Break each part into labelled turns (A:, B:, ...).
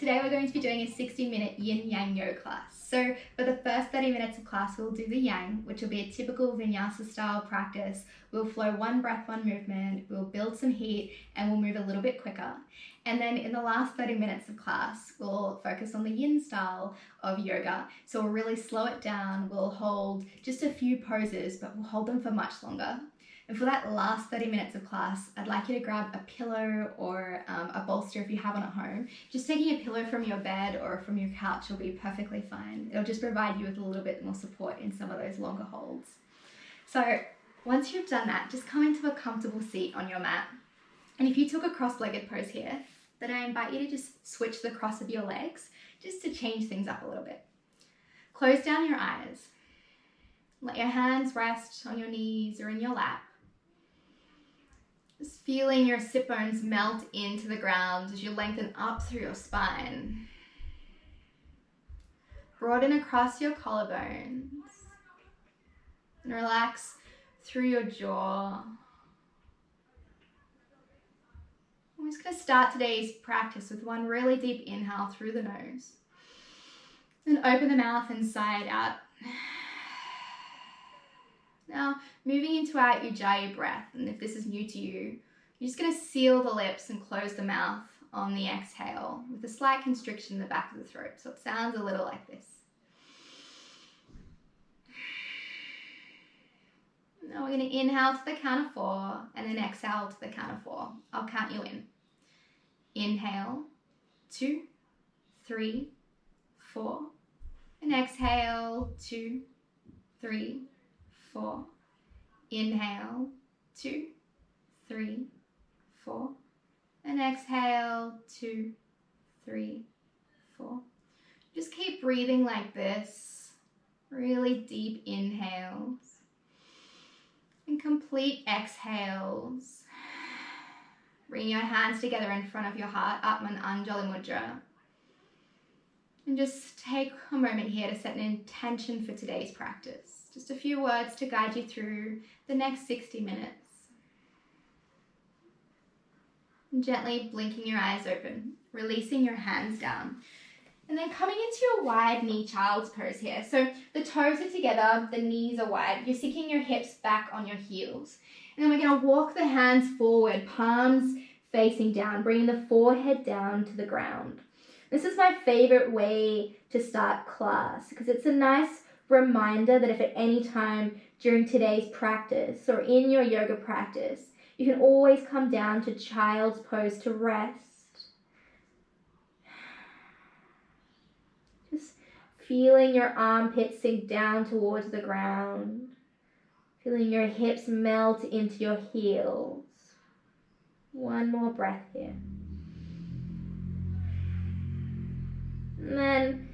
A: Today we're going to be doing a 60-minute yin yang yoga class. So for the first 30 minutes of class, we'll do the yang, which will be a typical Vinyasa style practice. We'll flow one breath, one movement, we'll build some heat, and we'll move a little bit quicker. And then in the last 30 minutes of class, we'll focus on the yin style of yoga. So we'll really slow it down. We'll hold just a few poses, but we'll hold them for much longer. And for that last 30 minutes of class, I'd like you to grab a pillow or a bolster if you have one at home. Just taking a pillow from your bed or from your couch will be perfectly fine. It'll just provide you with a little bit more support in some of those longer holds. So once you've done that, just come into a comfortable seat on your mat. And if you took a cross-legged pose here, then I invite you to just switch the cross of your legs just to change things up a little bit. Close down your eyes. Let your hands rest on your knees or in your lap. Just feeling your sit bones melt into the ground as you lengthen up through your spine. Broaden across your collarbones and relax through your jaw. I'm just going to start today's practice with one really deep inhale through the nose. Then open the mouth and sigh it out. Now, moving into our Ujjayi breath, and if this is new to you, you're just going to seal the lips and close the mouth on the exhale with a slight constriction in the back of the throat. So it sounds a little like this. Now we're going to inhale to the count of 4 and then exhale to the count of 4. I'll count you in. Inhale, 2, 3, 4, and exhale, 2, 3, 4. Inhale, 2, 3, 4, and exhale, 2, 3, 4. Just keep breathing like this. Really deep inhales and complete exhales. Bring your hands together in front of your heart, Atman Anjali Mudra. And just take a moment here to set an intention for today's practice. Just a few words to guide you through the next 60 minutes. And gently blinking your eyes open, releasing your hands down. And then coming into your wide knee child's pose here. So the toes are together, the knees are wide. You're sinking your hips back on your heels. And then we're going to walk the hands forward, palms facing down, bringing the forehead down to the ground. This is my favorite way to start class because it's a nice reminder that if at any time during today's practice or in your yoga practice, you can always come down to child's pose to rest. Just feeling your armpits sink down towards the ground. Feeling your hips melt into your heels. One more breath here. And then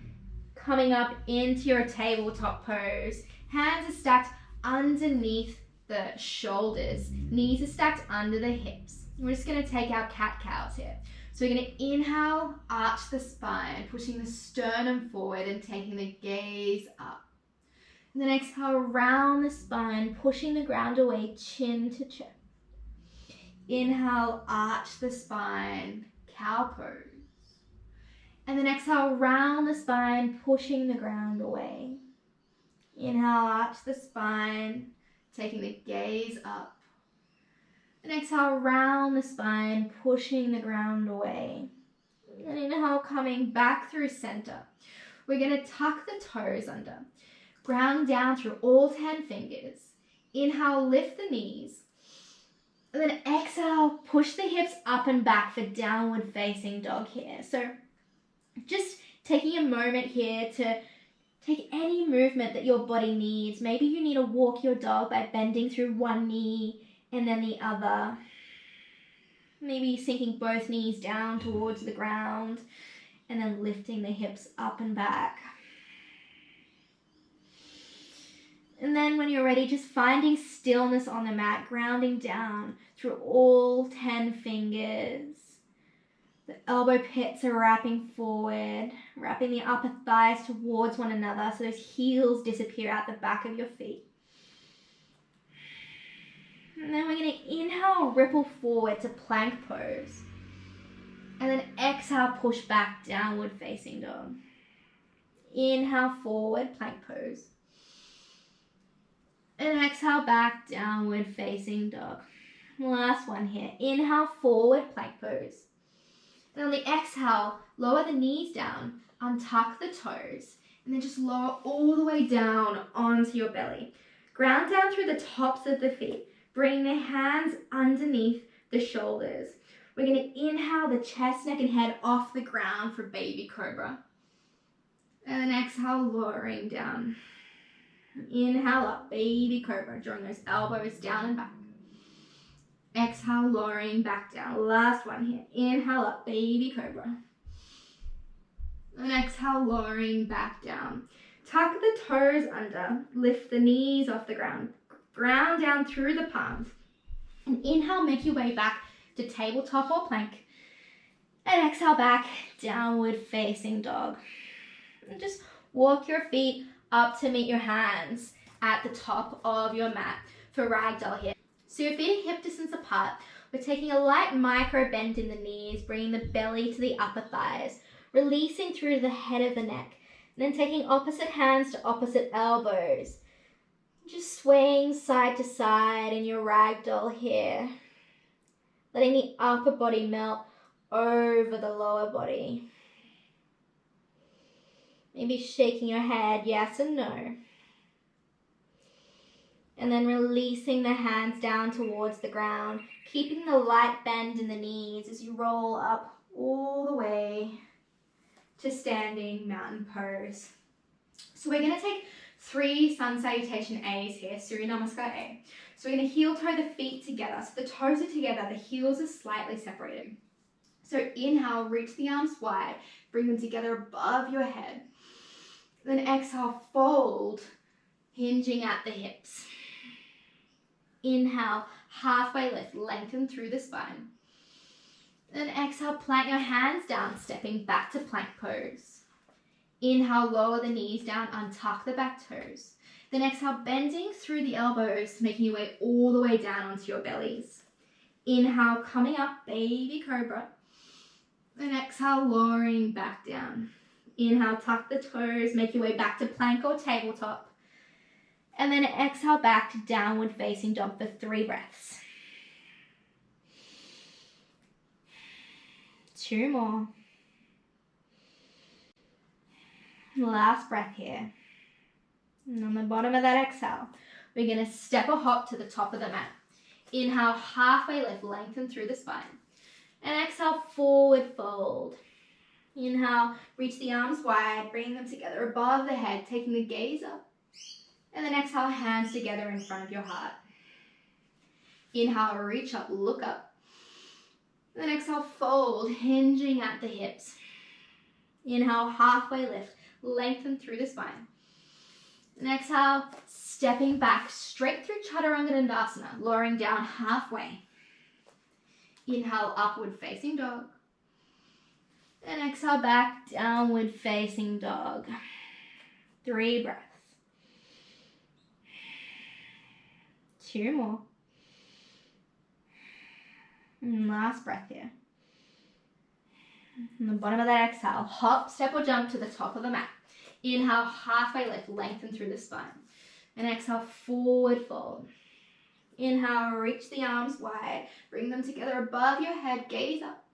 A: coming up into your tabletop pose. Hands are stacked underneath the shoulders. Knees are stacked under the hips. We're just going to take our cat-cows here. So we're going to inhale, arch the spine, pushing the sternum forward and taking the gaze up. And then exhale, round the spine, pushing the ground away, chin to chest. Inhale, arch the spine, cow pose. And then exhale, round the spine, pushing the ground away. Inhale, arch the spine, taking the gaze up. And exhale, round the spine, pushing the ground away. And inhale, coming back through center. We're going to tuck the toes under. Ground down through all 10 fingers. Inhale, lift the knees. And then exhale, push the hips up and back for downward facing dog here. So just taking a moment here to take any movement that your body needs. Maybe you need to walk your dog by bending through one knee and then the other. Maybe sinking both knees down towards the ground and then lifting the hips up and back. And then when you're ready, just finding stillness on the mat, grounding down through all 10 fingers. The elbow pits are wrapping forward, wrapping the upper thighs towards one another so those heels disappear out the back of your feet. And then we're going to inhale, ripple forward to plank pose. And then exhale, push back, downward facing dog. Inhale, forward plank pose. And exhale, back, downward facing dog. Last one here. Inhale, forward plank pose. And on the exhale, lower the knees down, untuck the toes, and then just lower all the way down onto your belly. Ground down through the tops of the feet. Bring the hands underneath the shoulders. We're going to inhale the chest, neck, and head off the ground for baby cobra. And then exhale, lowering down. Inhale up, baby cobra, drawing those elbows down and back. Exhale, lowering back down. Last one here. Inhale up, baby cobra. And exhale, lowering back down. Tuck the toes under. Lift the knees off the ground. Ground down through the palms. And inhale, make your way back to tabletop or plank. And exhale back, downward facing dog. And just walk your feet up to meet your hands at the top of your mat for ragdoll here. So your feet are hip distance apart. We're taking a light micro bend in the knees, bringing the belly to the upper thighs, releasing through to the head of the neck, and then taking opposite hands to opposite elbows. Just swaying side to side in your ragdoll here, letting the upper body melt over the lower body. Maybe shaking your head yes and no. And then releasing the hands down towards the ground, keeping the light bend in the knees as you roll up all the way to standing mountain pose. So we're going to take 3 sun salutation A's here, Surya Namaskar A. So we're going to heel toe the feet together. So the toes are together, the heels are slightly separated. So inhale, reach the arms wide, bring them together above your head. Then exhale, fold, hinging at the hips. Inhale, halfway lift, lengthen through the spine. Then exhale, plant your hands down, stepping back to plank pose. Inhale, lower the knees down, untuck the back toes. Then exhale, bending through the elbows, making your way all the way down onto your bellies. Inhale, coming up, baby cobra. Then exhale, lowering back down. Inhale, tuck the toes, make your way back to plank or tabletop. And then exhale back to downward facing dog for 3 breaths. 2 more. Last breath here. And on the bottom of that exhale, we're going to step or hop to the top of the mat. Inhale, halfway lift, lengthen through the spine. And exhale, forward fold. Inhale, reach the arms wide, bring them together above the head, taking the gaze up. And then exhale, hands together in front of your heart. Inhale, reach up, look up. And then exhale, fold, hinging at the hips. Inhale, halfway lift, lengthen through the spine. And exhale, stepping back straight through Chaturanga Dandasana, lowering down halfway. Inhale, upward facing dog. And exhale back, downward facing dog. 3 breaths. 2 more. And last breath here. On the bottom of that exhale, hop, step or jump to the top of the mat. Inhale, halfway lift, lengthen through the spine. And exhale, forward fold. Inhale, reach the arms wide, bring them together above your head, gaze up.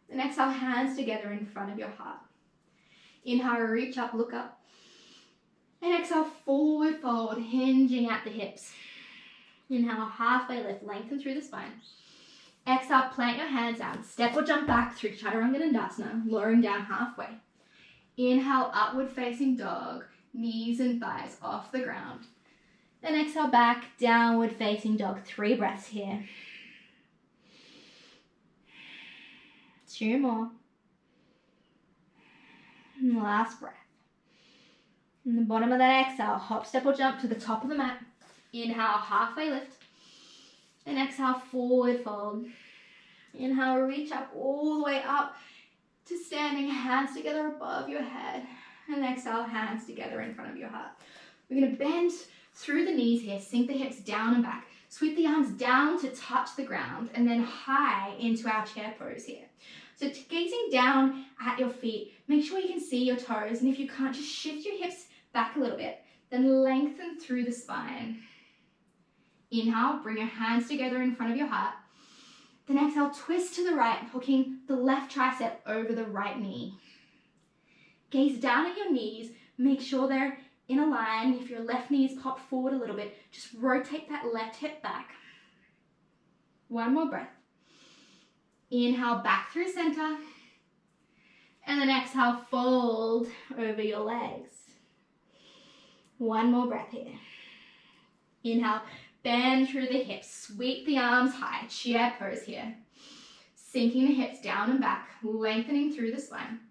A: And exhale, hands together in front of your heart. Inhale, reach up, look up. And exhale, forward fold, hinging at the hips. Inhale, halfway lift, lengthen through the spine. Exhale, plant your hands down, step or jump back through Chaturanga Dandasana, lowering down halfway. Inhale, upward facing dog, knees and thighs off the ground. Then exhale back, downward facing dog, 3 breaths here. 2 more. And last breath. In the bottom of that exhale, hop, step or jump to the top of the mat. Inhale, halfway lift. And exhale, forward fold. Inhale, reach up all the way up to standing, hands together above your head. And exhale, hands together in front of your heart. We're going to bend through the knees here, sink the hips down and back. Sweep the arms down to touch the ground and then high into our chair pose here. So gazing down at your feet, make sure you can see your toes, and if you can't, just shift your hips back a little bit, then lengthen through the spine. Inhale, bring your hands together in front of your heart. Then exhale, twist to the right, hooking the left tricep over the right knee. Gaze down at your knees, make sure they're in a line. If your left knee is popped forward a little bit, just rotate that left hip back. One more breath. Inhale, back through center. And then exhale, fold over your legs. One more breath here. Inhale, bend through the hips, sweep the arms high, chair pose here. Sinking the hips down and back, lengthening through the spine.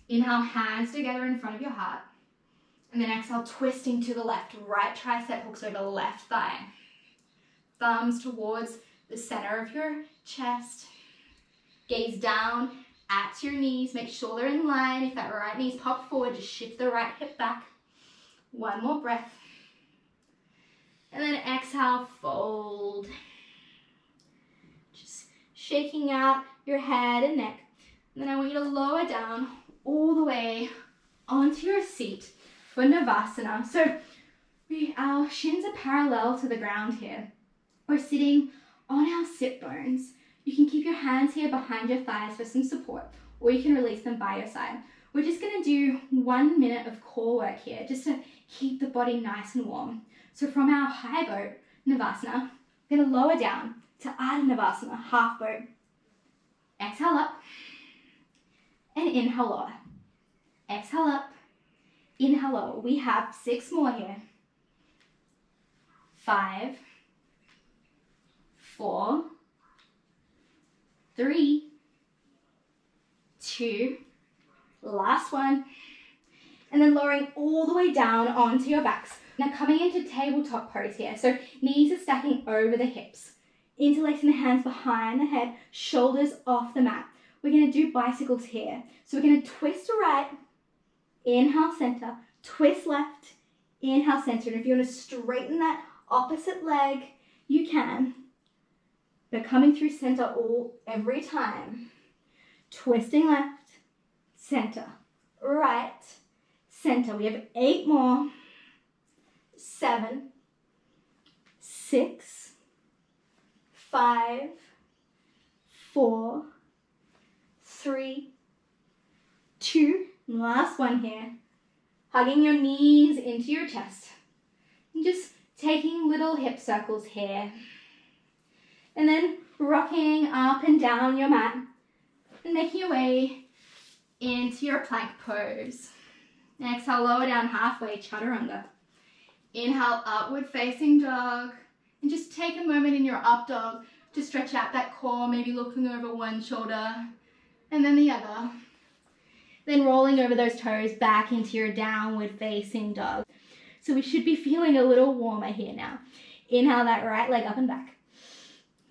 A: Inhale, hands together in front of your heart. And then exhale, twisting to the left, right tricep hooks over left thigh. Thumbs towards the center of your chest. Gaze down at your knees, make sure they're in line. If that right knee's popped forward, just shift the right hip back. One more breath. And then exhale, fold. Just shaking out your head and neck. And then I want you to lower down all the way onto your seat for Navasana. So our shins are parallel to the ground here. We're sitting on our sit bones. You can keep your hands here behind your thighs for some support, or you can release them by your side. We're just going to do 1 minute of core work here, just to keep the body nice and warm. So from our high boat, Navasana, we're going to lower down to Ardha Navasana, half boat. Exhale up, and inhale lower. Exhale up, inhale lower. We have 6 more here. 5, 4, 3, 2, last one. And then lowering all the way down onto your backs. Now coming into tabletop pose here. So knees are stacking over the hips. Interlacing the hands behind the head, shoulders off the mat. We're going to do bicycles here. So we're going to twist right, inhale center, twist left, inhale center. And if you want to straighten that opposite leg, you can. But coming through center every time. Twisting left, center, right, center. We have 8 more. 7, 6, 5, 4, 3, 2, and last one here. Hugging your knees into your chest. And just taking little hip circles here. And then rocking up and down your mat and making your way into your plank pose. Exhale, lower down halfway, chaturanga. Inhale, upward facing dog. And just take a moment in your up dog to stretch out that core, maybe looking over one shoulder and then the other. Then rolling over those toes back into your downward facing dog. So we should be feeling a little warmer here now. Inhale that right leg up and back.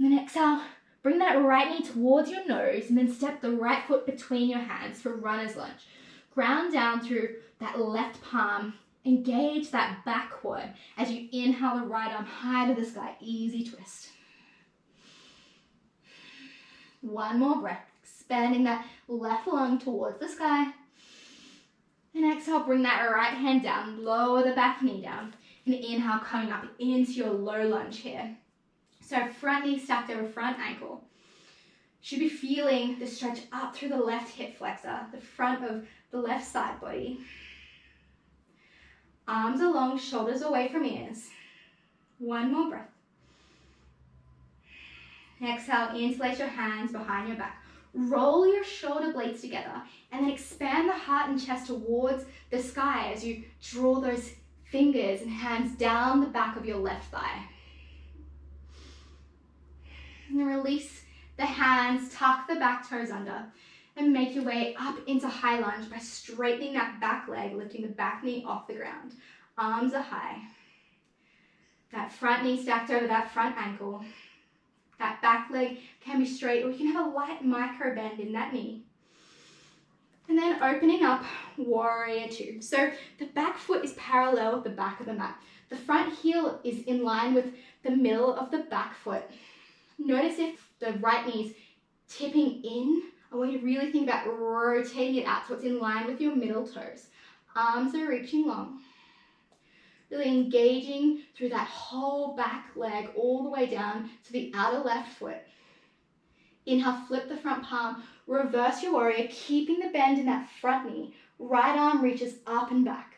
A: And then exhale, bring that right knee towards your nose and then step the right foot between your hands for runner's lunge. Ground down through that left palm. Engage that back quad as you inhale the right arm high to the sky. Easy twist. One more breath. Expanding that left lung towards the sky. And exhale, bring that right hand down. Lower the back knee down. And inhale, coming up into your low lunge here. So front knee stacked over front ankle. Should be feeling the stretch up through the left hip flexor, the front of the left side body. Arms are long, shoulders away from ears. One more breath. Exhale, interlace your hands behind your back. Roll your shoulder blades together and then expand the heart and chest towards the sky as you draw those fingers and hands down the back of your left thigh. And then release the hands, tuck the back toes under and make your way up into high lunge by straightening that back leg, lifting the back knee off the ground. Arms are high. That front knee stacked over that front ankle. That back leg can be straight, or you can have a light micro bend in that knee. And then opening up, warrior two. So the back foot is parallel with the back of the mat. The front heel is in line with the middle of the back foot. Notice if the right knee is tipping in I want you to really think about rotating it out so it's in line with your middle toes. Arms are reaching long. Really engaging through that whole back leg all the way down to the outer left foot. Inhale, flip the front palm, reverse your warrior, keeping the bend in that front knee. Right arm reaches up and back.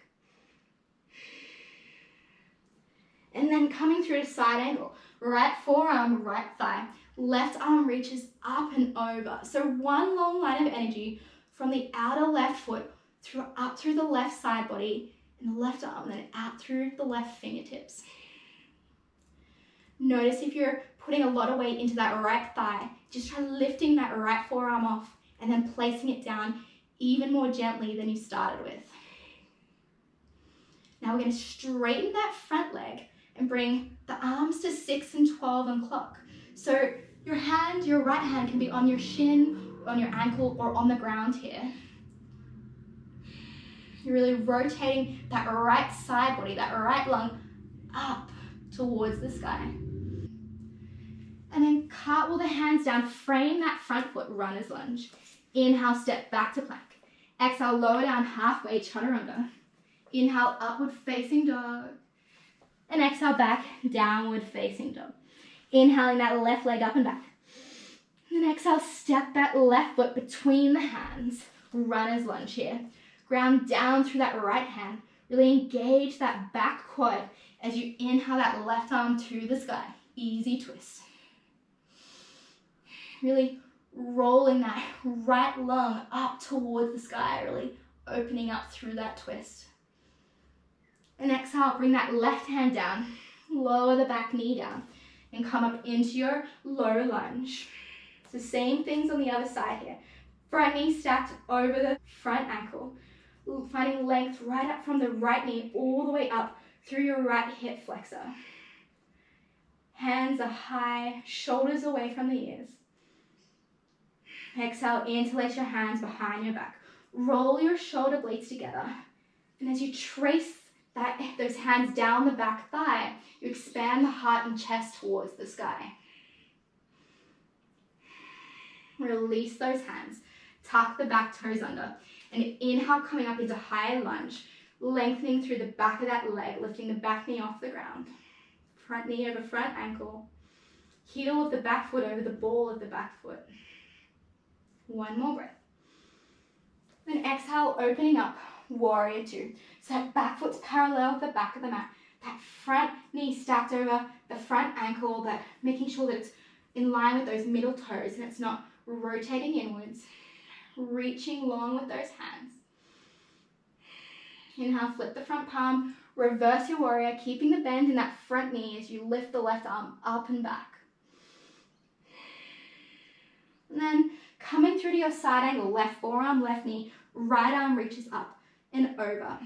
A: And then coming through to side angle, right forearm, right thigh. Left arm reaches up and over. So one long line of energy from the outer left foot up through the left side body and the left arm, and then out through the left fingertips. Notice if you're putting a lot of weight into that right thigh, just try lifting that right forearm off and then placing it down even more gently than you started with. Now we're going to straighten that front leg and bring the arms to 6 and 12 and clock. So your right hand can be on your shin, on your ankle, or on the ground here. You're really rotating that right side body, that right lung up towards the sky. And then cartwheel the hands down, frame that front foot, runner's lunge. Inhale, step back to plank. Exhale, lower down halfway, chaturanga. Inhale, upward facing dog. And exhale, back, downward facing dog. Inhaling that left leg up and back. And then exhale, step that left foot between the hands. Runner's lunge here. Ground down through that right hand. Really engage that back quad as you inhale that left arm to the sky. Easy twist. Really rolling that right lung up towards the sky, really opening up through that twist. And exhale, bring that left hand down, lower the back knee down, and come up into your low lunge. So same things on the other side here. Front knee stacked over the front ankle, finding length right up from the right knee all the way up through your right hip flexor. Hands are high, shoulders away from the ears. Exhale, interlace your hands behind your back. Roll your shoulder blades together. And as you trace those hands down the back thigh, you expand the heart and chest towards the sky. Release those hands. Tuck the back toes under. And inhale, coming up into high lunge, lengthening through the back of that leg, lifting the back knee off the ground. Front knee over front ankle. Heel of the back foot over the ball of the back foot. One more breath. Then exhale, opening up, warrior two. So that back foot's parallel with the back of the mat. That front knee stacked over the front ankle, but making sure that it's in line with those middle toes and it's not rotating inwards. Reaching long with those hands. Inhale, flip the front palm, reverse your warrior, keeping the bend in that front knee as you lift the left arm up and back. And then coming through to your side angle, left forearm, left knee, right arm reaches up and over.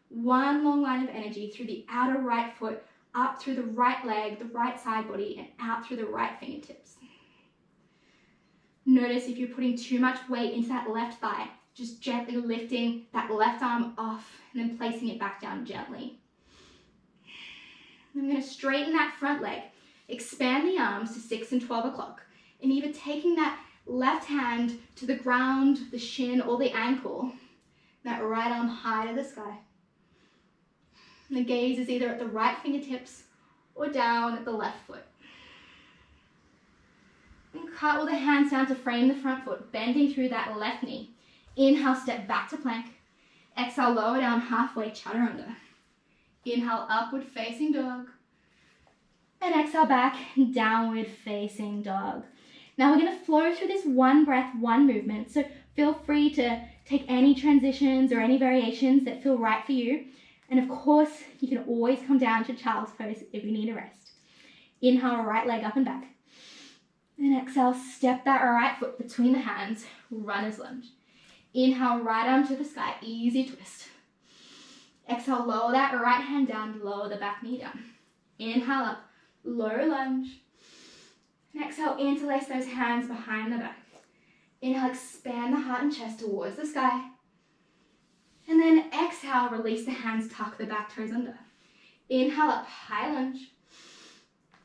A: One long line of energy through the outer right foot, up through the right leg, the right side body, and out through the right fingertips. Notice if you're putting too much weight into that left thigh, just gently lifting that left arm off and then placing it back down gently. I'm going to straighten that front leg, expand the arms to 6 and 12 o'clock, and either taking that left hand to the ground, the shin, or the ankle, that right arm high to the sky. And the gaze is either at the right fingertips or down at the left foot. And cartwheel the hands down to frame the front foot, bending through that left knee. Inhale, step back to plank. Exhale, lower down halfway, chaturanga. Inhale, upward facing dog. And exhale back, downward facing dog. Now we're going to flow through this one breath, one movement. So feel free to take any transitions or any variations that feel right for you. And of course, you can always come down to child's pose if you need a rest. Inhale, right leg up and back. And exhale, step that right foot between the hands, runner's lunge. Inhale, right arm to the sky, easy twist. Exhale, lower that right hand down, lower the back knee down. Inhale up, low lunge. And exhale, interlace those hands behind the back. Inhale, expand the heart and chest towards the sky. And then exhale, release the hands, tuck the back toes under. Inhale up, high lunge.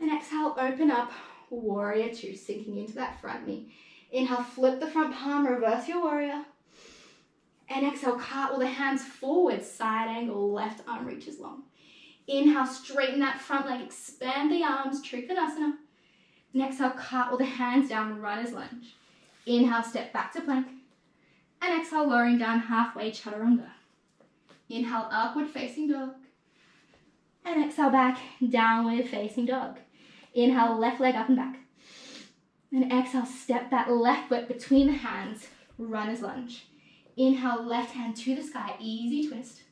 A: And exhale, open up, warrior two, sinking into that front knee. Inhale, flip the front palm, reverse your warrior. And exhale, cartwheel the hands forward, side angle, left arm reaches long. Inhale, straighten that front leg, expand the arms, Trikonasana. And exhale, cartwheel the hands down, runners lunge. Inhale, step back to plank. And exhale, lowering down halfway, chaturanga. Inhale, upward facing dog. And exhale, back, downward facing dog. Inhale, left leg up and back. And exhale, step that left foot between the hands, runners lunge. Inhale, left hand to the sky, easy twist.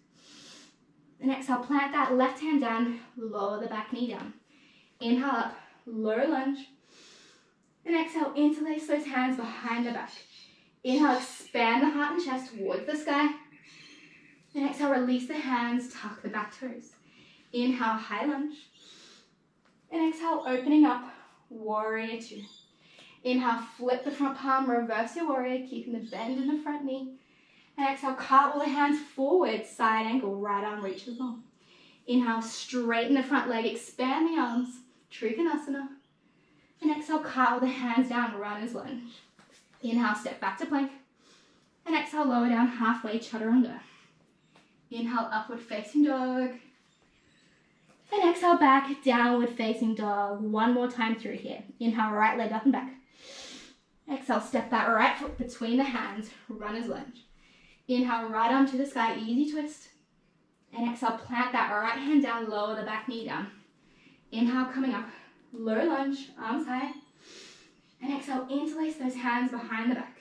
A: And exhale, plant that left hand down, lower the back knee down. Inhale up, low lunge. And exhale, interlace those hands behind the back. Inhale, expand the heart and chest towards the sky. And exhale, release the hands, tuck the back toes. Inhale, high lunge. And exhale, opening up, warrior two. Inhale, flip the front palm, reverse your warrior, keeping the bend in the front knee. And exhale, cartwheel the hands forward, side angle, right arm reaches long. Inhale, straighten the front leg, expand the arms, Trikonasana. And exhale, cartwheel the hands down, runners lunge. Inhale, step back to plank. And exhale, lower down halfway, chaturanga. Inhale, upward facing dog. And exhale, back, downward facing dog. One more time through here. Inhale, right leg up and back. Exhale, step that right foot between the hands, runners lunge. Inhale, right arm to the sky, easy twist. And exhale, plant that right hand down, lower the back knee down. Inhale, coming up, low lunge, arms high. And exhale, interlace those hands behind the back.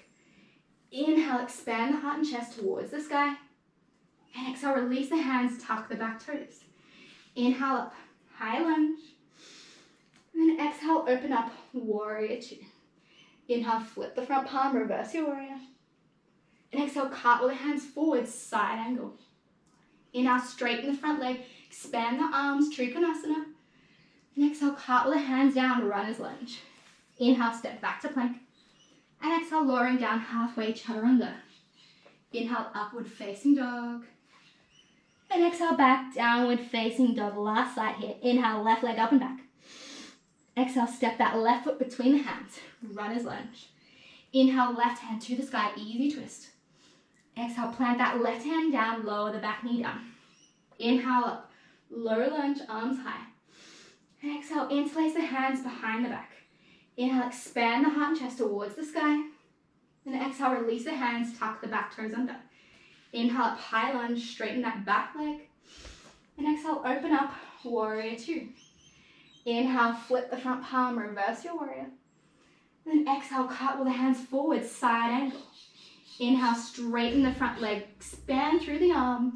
A: Inhale, expand the heart and chest towards the sky. And exhale, release the hands, tuck the back toes. Inhale up, high lunge. And then exhale, open up, warrior two. Inhale, flip the front palm, reverse your warrior. And exhale, cartwheel the hands forward, side angle. Inhale, straighten the front leg, expand the arms, Trikonasana. And exhale, cartwheel the hands down, runners lunge. Inhale, step back to plank. And exhale, lowering down halfway, chaturanga. Inhale, upward facing dog. And exhale, back, downward facing dog. Last side here. Inhale, left leg up and back. Exhale, step that left foot between the hands, runners lunge. Inhale, left hand to the sky, easy twist. Exhale, plant that left hand down, lower the back knee down. Inhale up, low lunge, arms high. And exhale, interlace the hands behind the back. Inhale, expand the heart and chest towards the sky. And exhale, release the hands, tuck the back toes under. Inhale up, high lunge, straighten that back leg. And exhale, open up, warrior two. Inhale, flip the front palm, reverse your warrior. Then exhale, cartwheel the hands forward, side angle. Inhale, straighten the front leg, expand through the arms.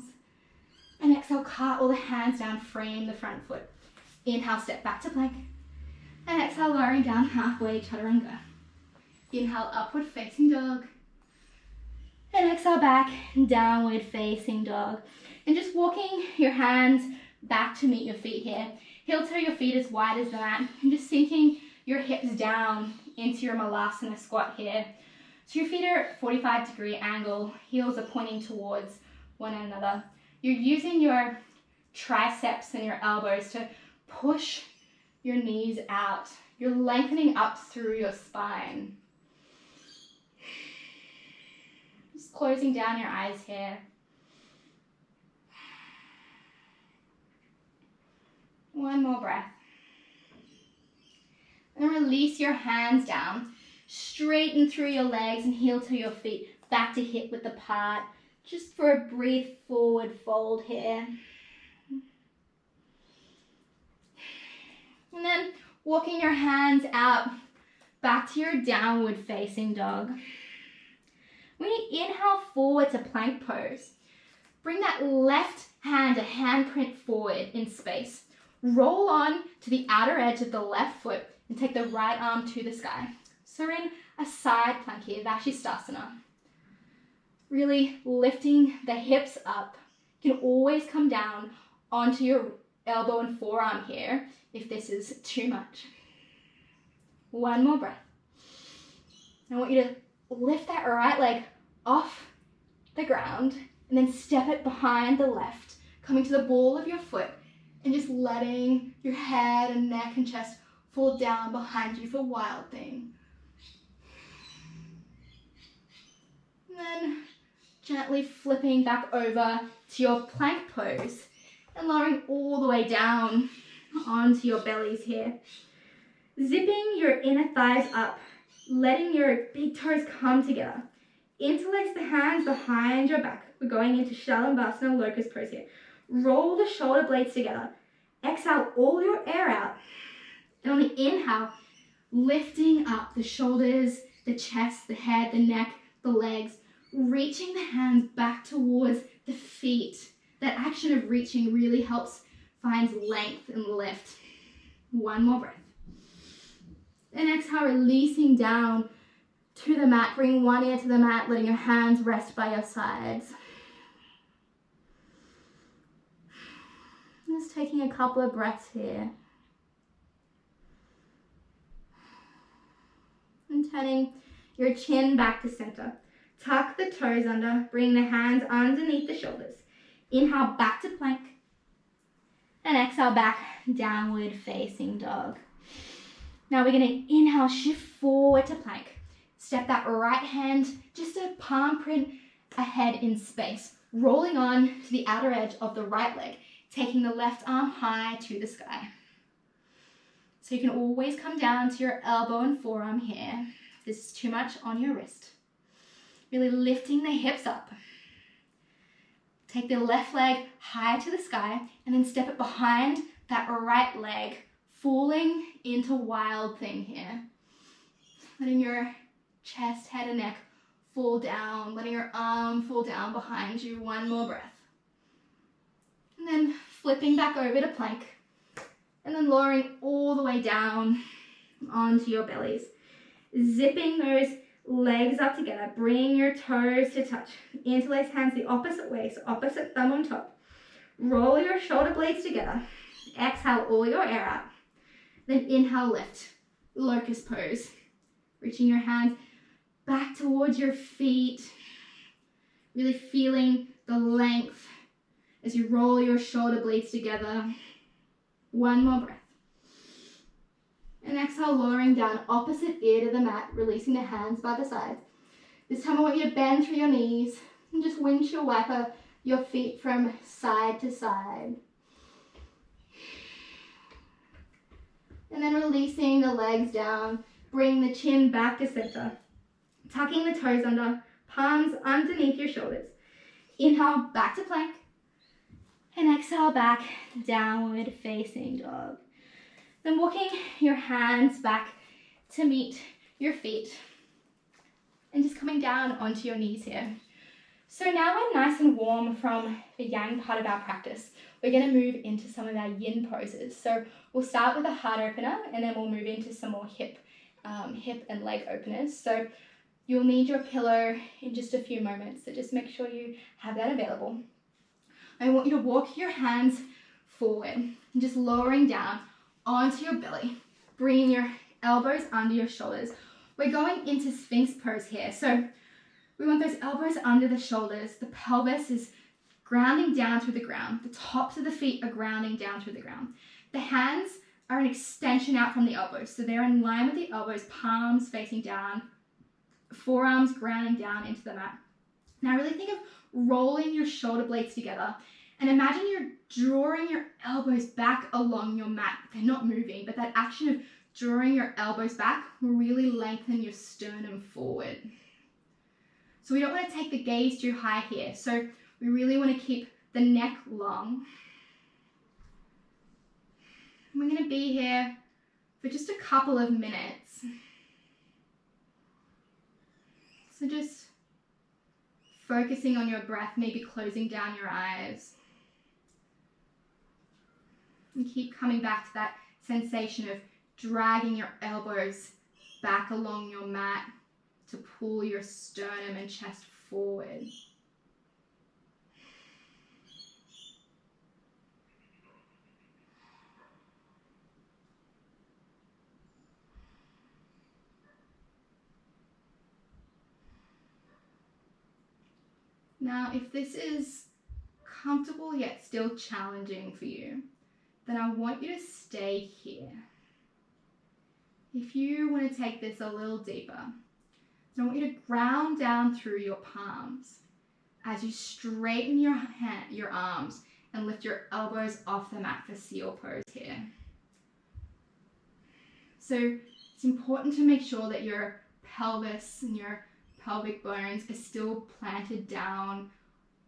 A: And exhale, cartwheel the hands down, frame the front foot. Inhale, step back to plank. And exhale, lowering down halfway, chaturanga. Inhale, upward facing dog. And exhale, back, downward facing dog. And just walking your hands back to meet your feet here. Heel toe your feet as wide as the mat. And just sinking your hips down into your malasana squat here. So your feet are at 45-degree angle. Heels are pointing towards one another. You're using your triceps and your elbows to push your knees out. You're lengthening up through your spine. Just closing down your eyes here. One more breath. And release your hands down. Straighten through your legs and heel to your feet. Back to hip width apart. Just for a brief forward fold here. And then walking your hands out back to your downward facing dog. When you inhale forward to plank pose, bring that left hand, a handprint forward in space. Roll on to the outer edge of the left foot and take the right arm to the sky. So we're in a side plank here, Vashisthasana. Really lifting the hips up. You can always come down onto your elbow and forearm here if this is too much. One more breath. I want you to lift that right leg off the ground and then step it behind the left, coming to the ball of your foot and just letting your head and neck and chest fall down behind you for wild thing. And then gently flipping back over to your plank pose and lowering all the way down onto your bellies here. Zipping your inner thighs up, letting your big toes come together. Interlace the hands behind your back. We're going into Shalabhasana locust pose here. Roll the shoulder blades together. Exhale all your air out. And on the inhale, lifting up the shoulders, the chest, the head, the neck, the legs, reaching the hands back towards the feet. That action of reaching really helps find length and lift. One more breath. And exhale, releasing down to the mat. Bring one ear to the mat, letting your hands rest by your sides. Just taking a couple of breaths here. And turning your chin back to center. Tuck the toes under, bring the hands underneath the shoulders. Inhale, back to plank. And exhale, back, downward facing dog. Now we're going to inhale, shift forward to plank. Step that right hand, just a palm print ahead in space. Rolling on to the outer edge of the right leg, taking the left arm high to the sky. So you can always come down to your elbow and forearm here. If this is too much on your wrist. Really lifting the hips up. Take the left leg high to the sky and then step it behind that right leg, falling into wild thing here. Letting your chest, head and neck fall down, letting your arm fall down behind you. One more breath. And then flipping back over to plank and then lowering all the way down onto your bellies. Zipping those legs up together, bring your toes to touch. Interlace hands the opposite way, so opposite thumb on top. Roll your shoulder blades together. Exhale all your air out. Then inhale, lift. Locust pose. Reaching your hands back towards your feet. Really feeling the length as you roll your shoulder blades together. One more breath. And exhale, lowering down, opposite ear to the mat, releasing the hands by the sides. This time I want you to bend through your knees and just windshield wiper your feet from side to side. And then releasing the legs down, bring the chin back to center. Tucking the toes under, palms underneath your shoulders. Inhale, back to plank. And exhale, back, downward facing dog. Then walking your hands back to meet your feet. And just coming down onto your knees here. So now we're nice and warm from the yang part of our practice. We're going to move into some of our yin poses. So we'll start with a heart opener and then we'll move into some more hip and leg openers. So you'll need your pillow in just a few moments. So just make sure you have that available. I want you to walk your hands forward and just lowering down onto your belly, bringing your elbows under your shoulders. We're going into Sphinx pose here. So we want those elbows under the shoulders. The pelvis is grounding down through the ground. The tops of the feet are grounding down through the ground. The hands are an extension out from the elbows. So they're in line with the elbows, palms facing down, forearms grounding down into the mat. Now really think of rolling your shoulder blades together and imagine you're drawing your elbows back along your mat. They're not moving, but that action of drawing your elbows back will really lengthen your sternum forward. So we don't want to take the gaze too high here. So we really want to keep the neck long. And we're going to be here for just a couple of minutes. So just focusing on your breath, maybe closing down your eyes. And keep coming back to that sensation of dragging your elbows back along your mat to pull your sternum and chest forward. Now, if this is comfortable yet still challenging for you, then I want you to stay here. If you want to take this a little deeper, So I want you to ground down through your palms as you straighten your arms and lift your elbows off the mat for seal pose here. So it's important to make sure that your pelvis and your pelvic bones are still planted down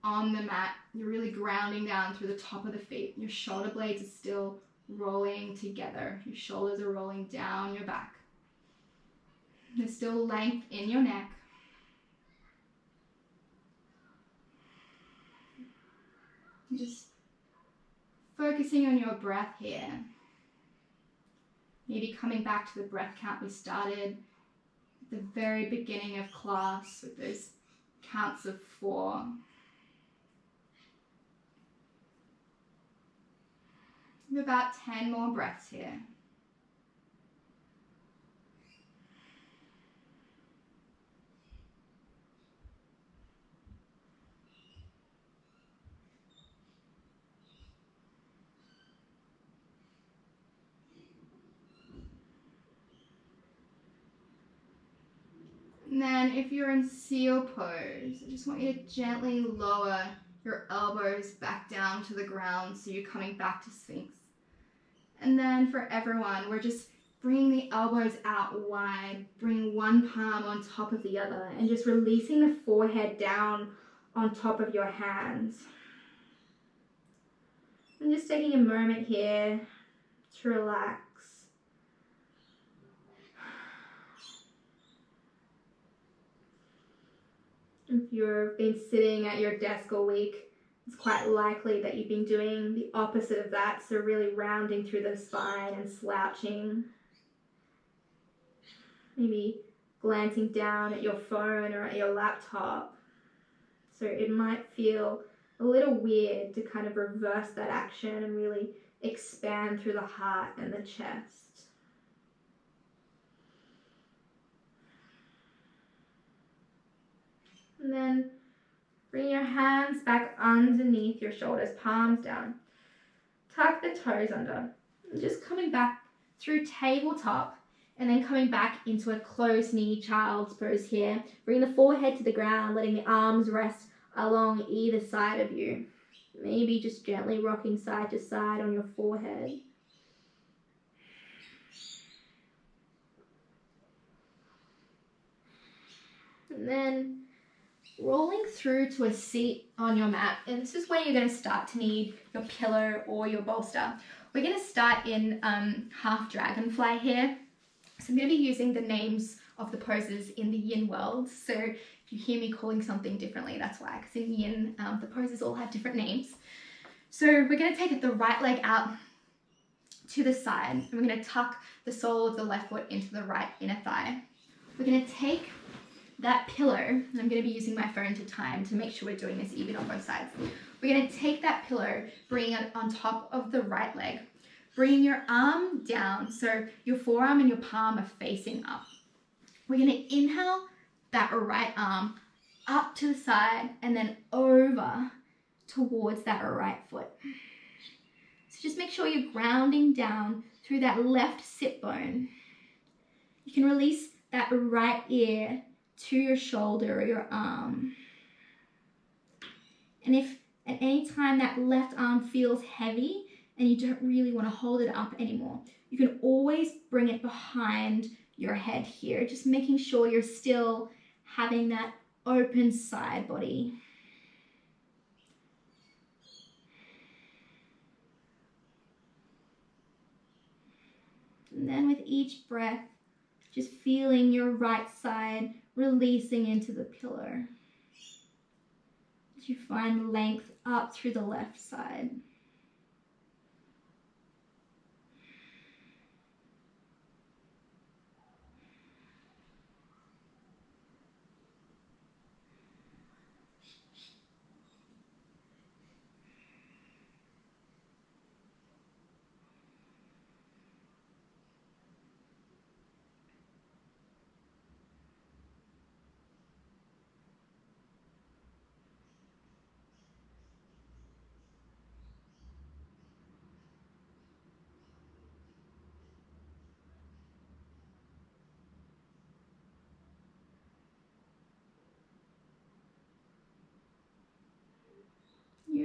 A: on the mat. You're really grounding down through the top of the feet. Your shoulder blades are still rolling together. Your shoulders are rolling down your back. There's still length in your neck. Just focusing on your breath here. Maybe coming back to the breath count we started at the very beginning of class with those counts of 4. We have about 10 more breaths here. And then if you're in seal pose, I just want you to gently lower your elbows back down to the ground so you're coming back to Sphinx. And then for everyone, we're just bringing the elbows out wide, bringing one palm on top of the other, and just releasing the forehead down on top of your hands. And just taking a moment here to relax. If you've been sitting at your desk all week, it's quite likely that you've been doing the opposite of that, so really rounding through the spine and slouching. Maybe glancing down at your phone or at your laptop. So it might feel a little weird to kind of reverse that action and really expand through the heart and the chest. And then bring your hands back underneath your shoulders, palms down. Tuck the toes under. And just coming back through tabletop and then coming back into a closed knee child's pose here. Bring the forehead to the ground, letting the arms rest along either side of you. Maybe just gently rocking side to side on your forehead. And then rolling through to a seat on your mat, and this is where you're going to start to need your pillow or your bolster. We're going to start in half dragonfly here. So I'm going to be using the names of the poses in the yin world. So if you hear me calling something differently, that's why, because in yin, the poses all have different names. So we're going to take the right leg out to the side, and we're going to tuck the sole of the left foot into the right inner thigh. We're going to take that pillow, and I'm going to be using my phone to time to make sure we're doing this even on both sides. We're going to take that pillow, bring it on top of the right leg, bringing your arm down so your forearm and your palm are facing up. We're going to inhale that right arm up to the side and then over towards that right foot. So just make sure you're grounding down through that left sit bone. You can release that right ear to your shoulder or your arm. And if at any time that left arm feels heavy and you don't really want to hold it up anymore, you can always bring it behind your head here, just making sure you're still having that open side body. And then with each breath, just feeling your right side releasing into the pillow. As you find length up through the left side.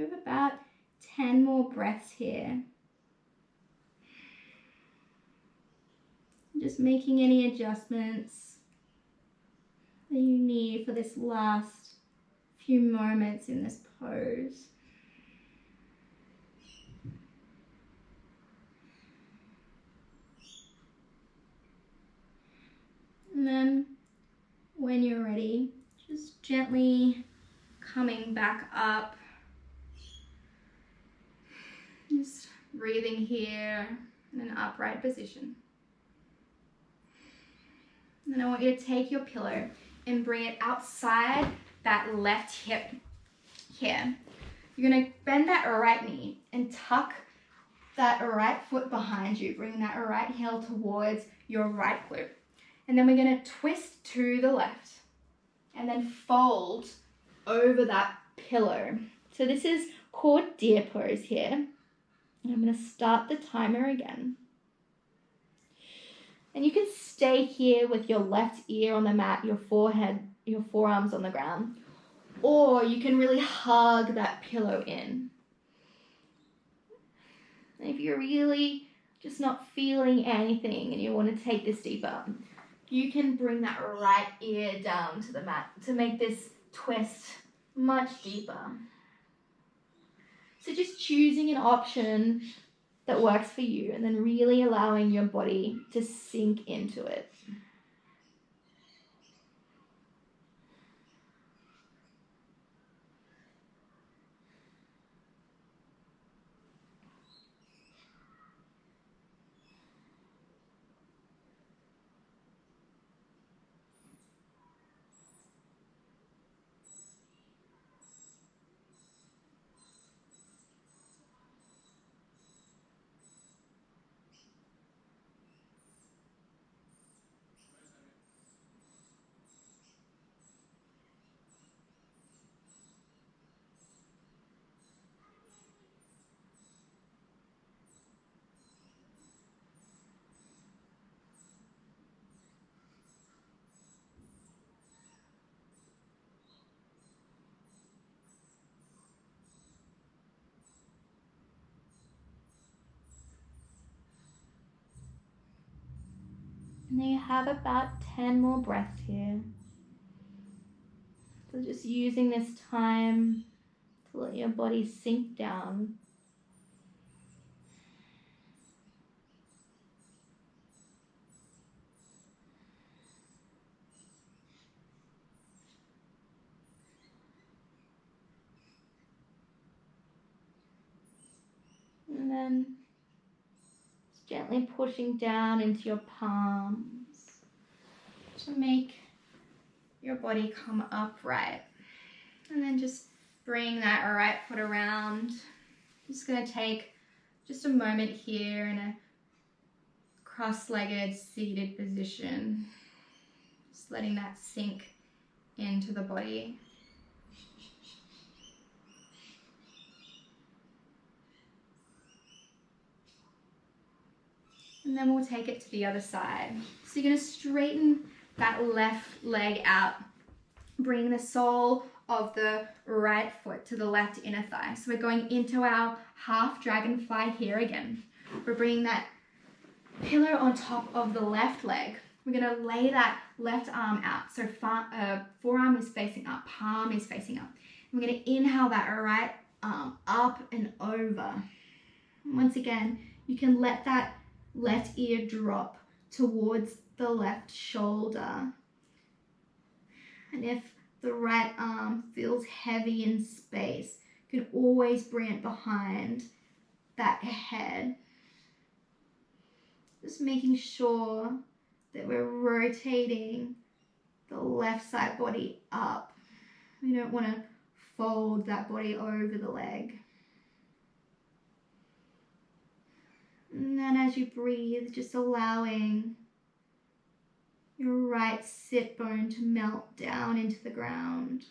A: have about 10 more breaths here. Just making any adjustments that you need for this last few moments in this pose. And then when you're ready, just gently coming back up. Just breathing here in an upright position. And then I want you to take your pillow and bring it outside that left hip here. You're going to bend that right knee and tuck that right foot behind you, bring that right heel towards your right glute. And then we're going to twist to the left and then fold over that pillow. So this is called deer pose here. And I'm going to start the timer again. And you can stay here with your left ear on the mat, your forehead, your forearms on the ground. Or you can really hug that pillow in. And if you're really just not feeling anything and you want to take this deeper, you can bring that right ear down to the mat to make this twist much deeper. So just choosing an option that works for you and then really allowing your body to sink into it. And then you have about 10 more breaths here. So just using this time to let your body sink down. And then just gently pushing down into your palms to make your body come upright. And then just bring that right foot around. Just going to take just a moment here in a cross-legged seated position. Just letting that sink into the body. And then we'll take it to the other side. So you're going to straighten that left leg out. Bring the sole of the right foot to the left inner thigh. So we're going into our half dragonfly here again. We're bringing that pillow on top of the left leg. We're going to lay that left arm out. So forearm is facing up, palm is facing up. And we're going to inhale that right arm up and over. Once again, you can let that left ear drop towards the left shoulder. And if the right arm feels heavy in space, you can always bring it behind that head. Just making sure that we're rotating the left side body up. We don't want to fold that body over the leg. And then as you breathe, just allowing your right sit bone to melt down into the ground.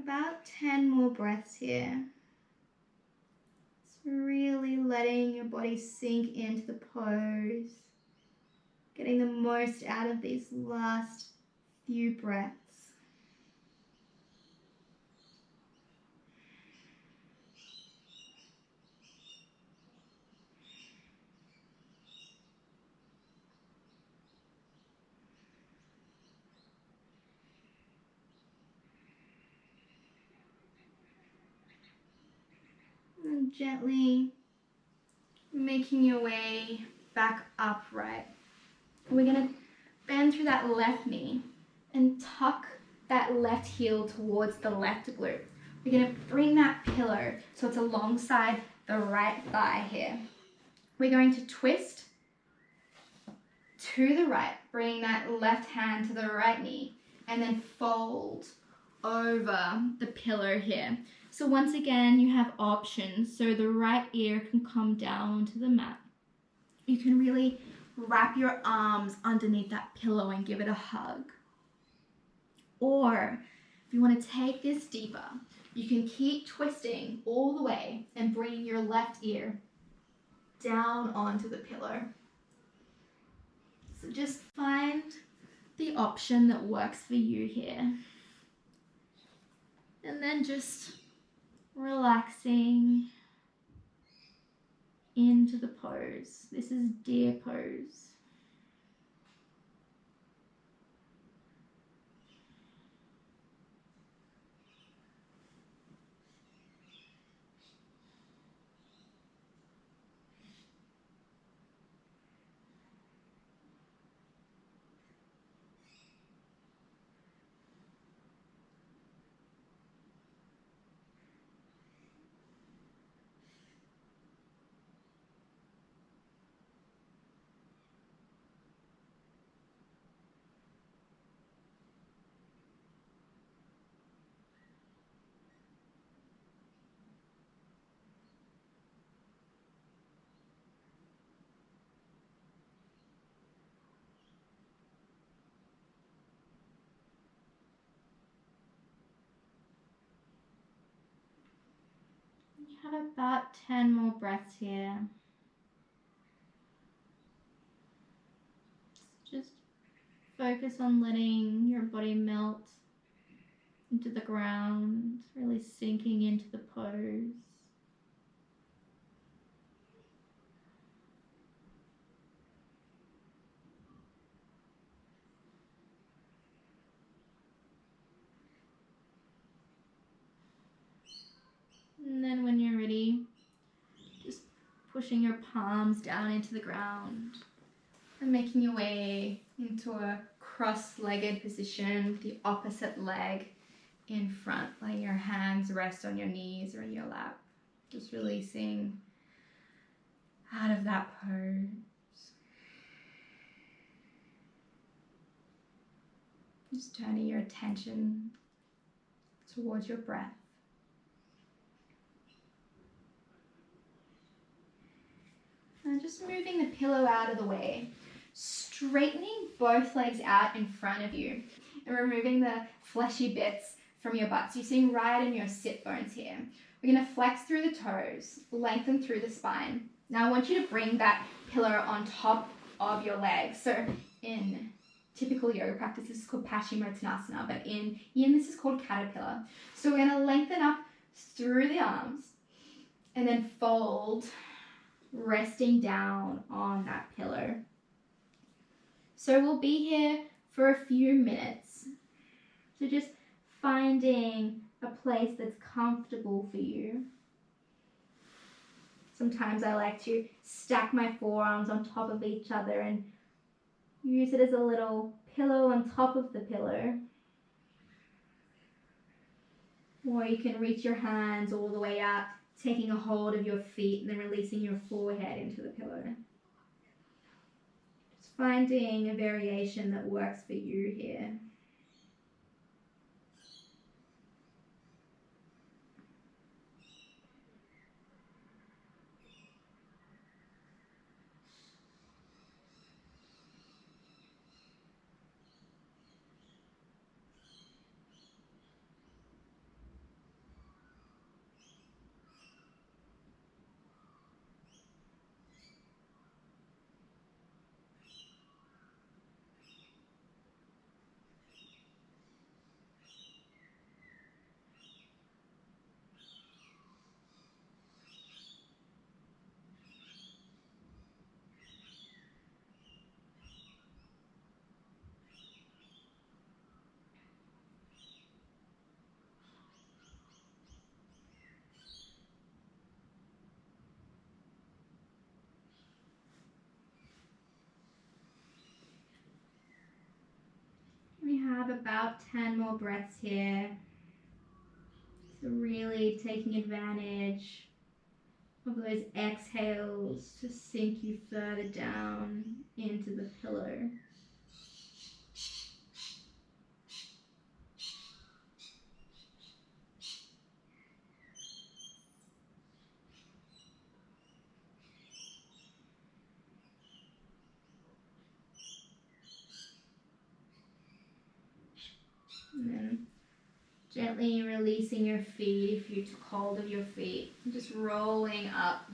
A: about 10 more breaths here. Just really letting your body sink into the pose. Getting the most out of these last few breaths. And gently making your way back upright. We're going to bend through that left knee and tuck that left heel towards the left glute. We're going to bring that pillow so it's alongside the right thigh here. We're going to twist to the right, bring that left hand to the right knee, and then fold over the pillow here. So once again, you have options. So the right ear can come down onto the mat. You can really wrap your arms underneath that pillow and give it a hug. Or if you want to take this deeper, you can keep twisting all the way and bring your left ear down onto the pillow. So just find the option that works for you here. And then just relaxing into the pose. This is deer pose. You have about 10 more breaths here. Just focus on letting your body melt into the ground, really sinking into the pose. And then when you're ready, just pushing your palms down into the ground and making your way into a cross-legged position with the opposite leg in front, letting your hands rest on your knees or in your lap. Just releasing out of that pose. Just turning your attention towards your breath. And just moving the pillow out of the way, straightening both legs out in front of you and removing the fleshy bits from your butt. So you're sitting right in your sit bones here. We're going to flex through the toes, lengthen through the spine. Now I want you to bring that pillow on top of your legs. So in typical yoga practice, this is called Paschimottanasana, but in yin, this is called caterpillar. So we're going to lengthen up through the arms and then fold, resting down on that pillow. So we'll be here for a few minutes. So just finding a place that's comfortable for you. Sometimes I like to stack my forearms on top of each other and use it as a little pillow on top of the pillow. Or you can reach your hands all the way up, taking a hold of your feet and then releasing your forehead into the pillow. Just finding a variation that works for you here. about 10 more breaths here. So really taking advantage of those exhales to sink you further down into the pillow. And then gently releasing your feet if you took hold of your feet. Just rolling up.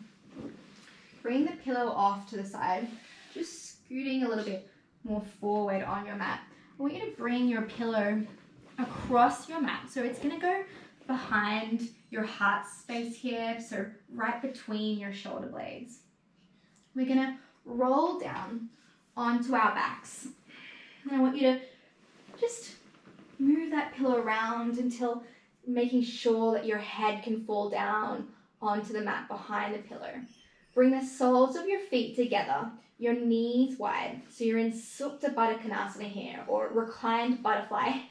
A: Bring the pillow off to the side. Just scooting a little bit more forward on your mat. I want you to bring your pillow across your mat. So it's going to go behind your heart space here. So right between your shoulder blades. We're going to roll down onto our backs. And I want you to just move that pillow around until making sure that your head can fall down onto the mat behind the pillow. Bring the soles of your feet together, your knees wide. So you're in Supta Baddha Konasana here, or reclined butterfly,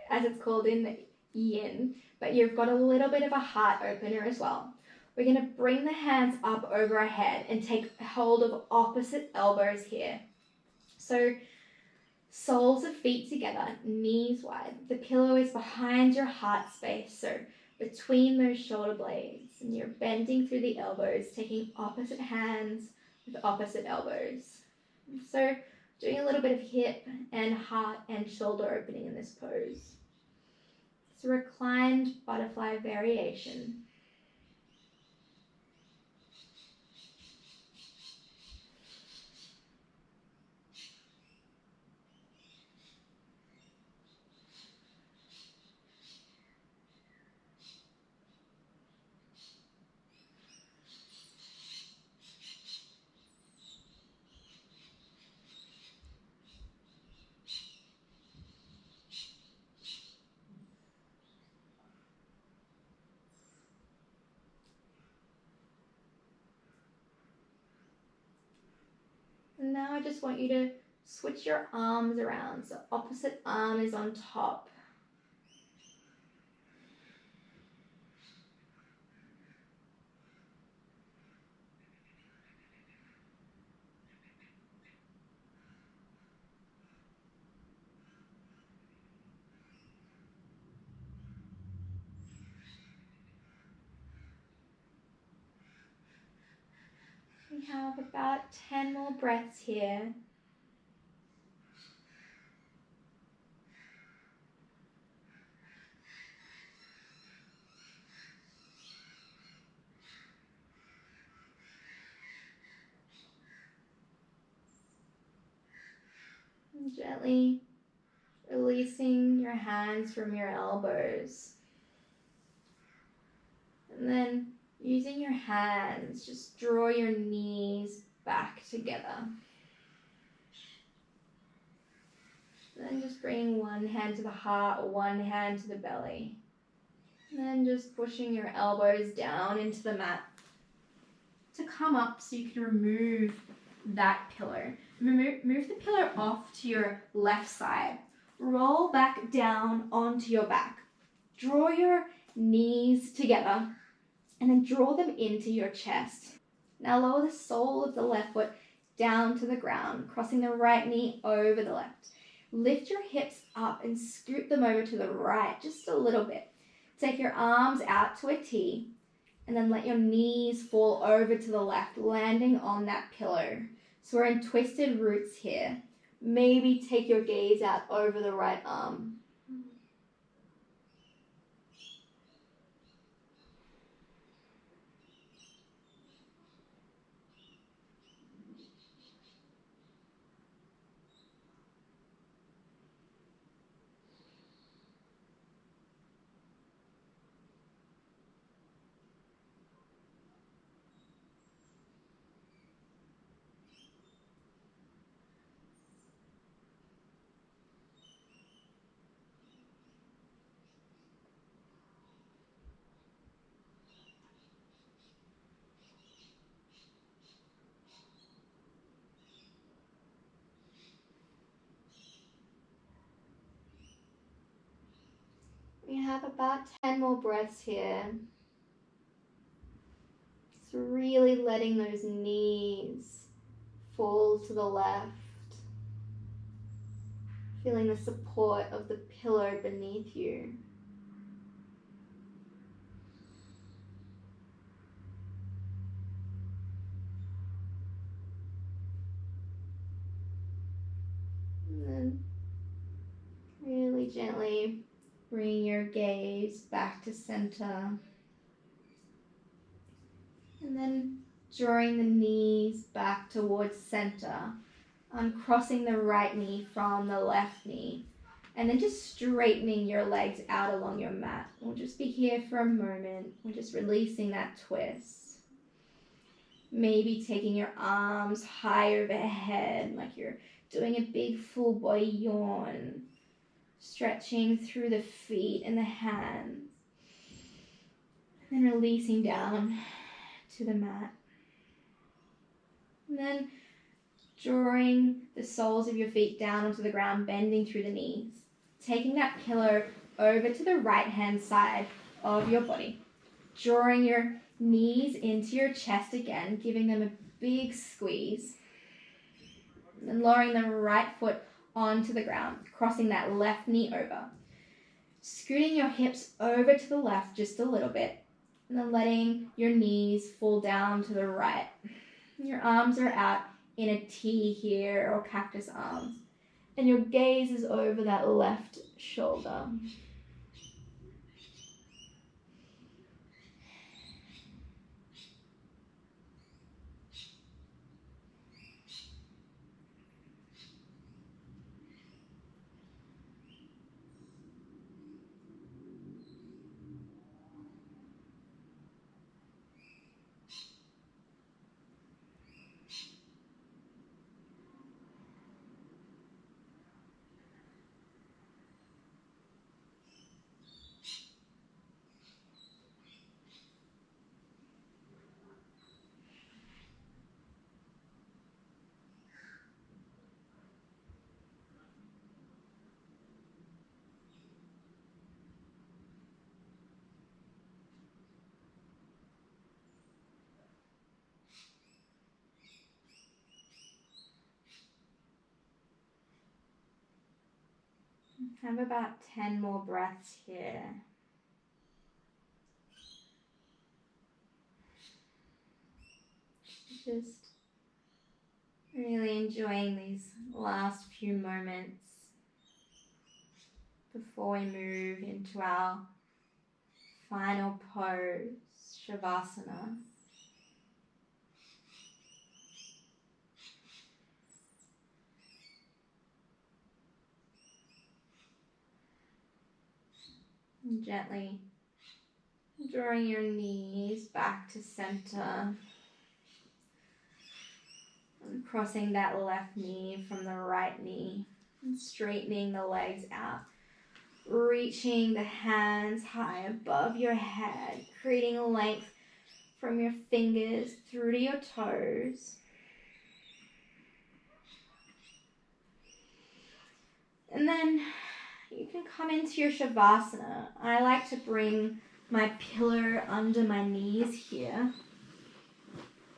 A: as it's called in yin. But you've got a little bit of a heart opener as well. We're going to bring the hands up over our head and take hold of opposite elbows here. So soles of feet together, knees wide. The pillow is behind your heart space, so between those shoulder blades. And you're bending through the elbows, taking opposite hands with opposite elbows. So doing a little bit of hip and heart and shoulder opening in this pose. It's a reclined butterfly variation. And now I just want you to switch your arms around. So opposite arm is on top. We have about 10 more breaths here. And gently releasing your hands from your elbows. And then using your hands, just draw your knees back together. Then just bring one hand to the heart, one hand to the belly. And then just pushing your elbows down into the mat to come up so you can remove that pillow. Move the pillow off to your left side. Roll back down onto your back. Draw your knees together and then draw them into your chest. Now lower the sole of the left foot down to the ground, crossing the right knee over the left. Lift your hips up and scoot them over to the right just a little bit. Take your arms out to a T and then let your knees fall over to the left, landing on that pillow. So we're in twisted roots here. Maybe take your gaze out over the right arm. have about 10 more breaths here. Just really letting those knees fall to the left. Feeling the support of the pillow beneath you. And then really gently bring your gaze back to center. And then drawing the knees back towards center, uncrossing the right knee from the left knee, and then just straightening your legs out along your mat. We'll just be here for a moment. We're just releasing that twist. Maybe taking your arms high overhead like you're doing a big full body yawn. Stretching through the feet and the hands. And then releasing down to the mat. And then drawing the soles of your feet down onto the ground, bending through the knees. Taking that pillow over to the right-hand side of your body. Drawing your knees into your chest again, giving them a big squeeze. And then lowering the right foot onto the ground, crossing that left knee over. Scooting your hips over to the left just a little bit. And then letting your knees fall down to the right. Your arms are out in a T here, or cactus arms. And your gaze is over that left shoulder. Have about 10 more breaths here. Just really enjoying these last few moments before we move into our final pose, Shavasana. And gently drawing your knees back to center. And crossing that left knee from the right knee. And straightening the legs out. Reaching the hands high above your head. Creating length from your fingers through to your toes. And then you can come into your Shavasana. I like to bring my pillow under my knees here,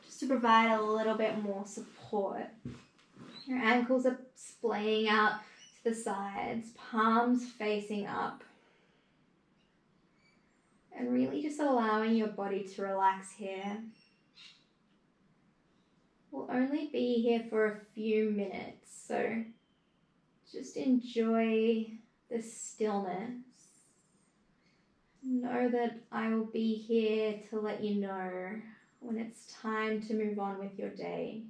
A: just to provide a little bit more support. Your ankles are splaying out to the sides, palms facing up. And really just allowing your body to relax here. We'll only be here for a few minutes, so just enjoy the stillness. Know that I will be here to let you know when it's time to move on with your day.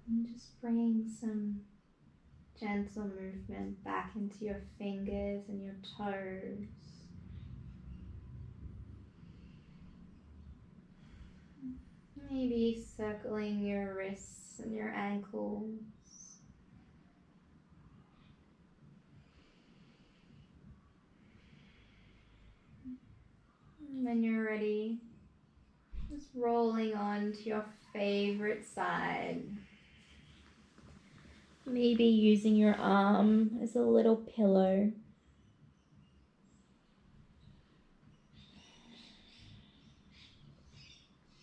A: And just bringing some gentle movement back into your fingers and your toes. Maybe circling your wrists and your ankles. And when you're ready, just rolling on to your favorite side. Maybe using your arm as a little pillow.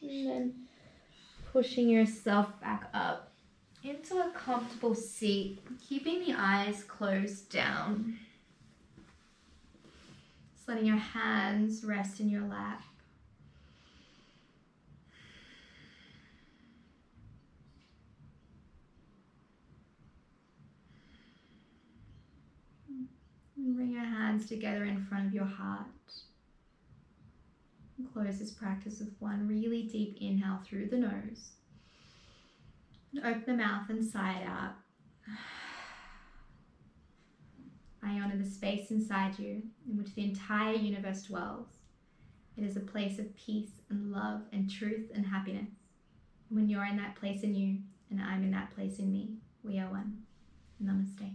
A: And then pushing yourself back up into a comfortable seat, keeping the eyes closed down. Just letting your hands rest in your lap. And bring your hands together in front of your heart. And close this practice with one really deep inhale through the nose. And open the mouth and sigh it out. I honor the space inside you in which the entire universe dwells. It is a place of peace and love and truth and happiness. When you're in that place in you and I'm in that place in me, we are one. Namaste.